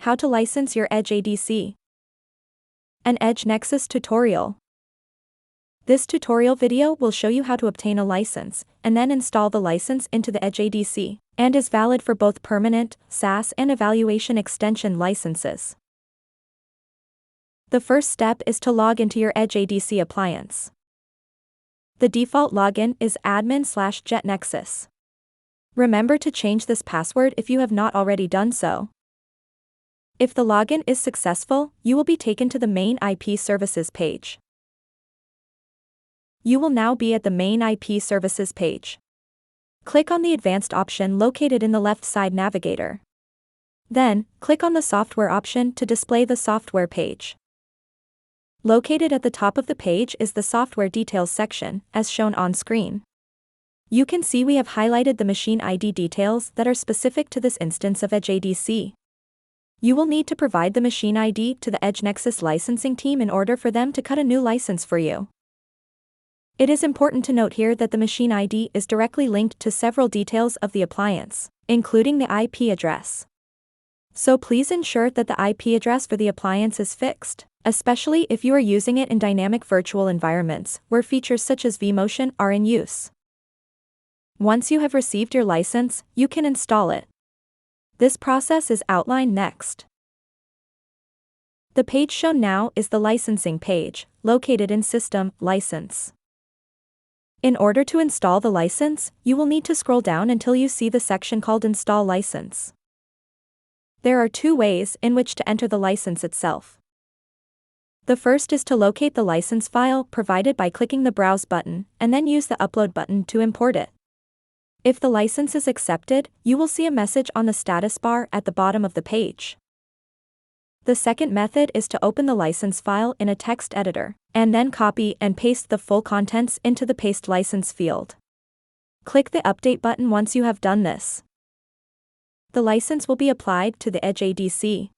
How to license your EdgeADC. An EdgeNexus tutorial. This tutorial video will show you how to obtain a license, and then install the license into the EdgeADC, and is valid for both permanent, SaaS and evaluation extension licenses. The first step is to log into your EdgeADC appliance. The default login is admin/EdgeNexus. Remember to change this password if you have not already done so. If the login is successful, you will be taken to the main IP services page. You will now be at the main IP services page. Click on the advanced option located in the left side navigator. Then, click on the software option to display the software page. Located at the top of the page is the software details section, as shown on screen. You can see we have highlighted the machine ID details that are specific to this instance of EdgeADC. You will need to provide the machine ID to the EdgeNexus licensing team in order for them to cut a new license for you. It is important to note here that the machine ID is directly linked to several details of the appliance, including the IP address. So please ensure that the IP address for the appliance is fixed, especially if you are using it in dynamic virtual environments where features such as vMotion are in use. Once you have received your license, you can install it. This process is outlined next. The page shown now is the licensing page, located in System, License. In order to install the license, you will need to scroll down until you see the section called Install License. There are two ways in which to enter the license itself. The first is to locate the license file provided by clicking the Browse button, and then use the Upload button to import it. If the license is accepted, you will see a message on the status bar at the bottom of the page. The second method is to open the license file in a text editor, and then copy and paste the full contents into the Paste License field. Click the Update button once you have done this. The license will be applied to the EdgeADC.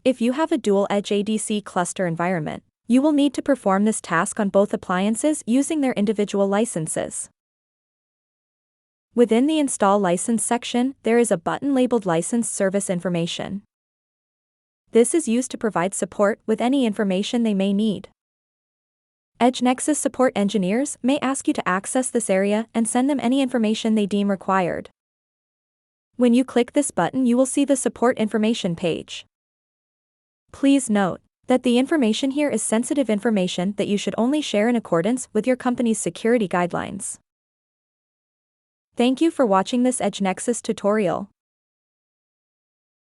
If you have a dual EdgeADC cluster environment, you will need to perform this task on both appliances using their individual licenses. Within the Install License section, there is a button labeled License Service Information. This is used to provide support with any information they may need. EdgeNexus support engineers may ask you to access this area and send them any information they deem required. When you click this button, you will see the support information page. Please note that the information here is sensitive information that you should only share in accordance with your company's security guidelines. Thank you for watching this EdgeNexus tutorial.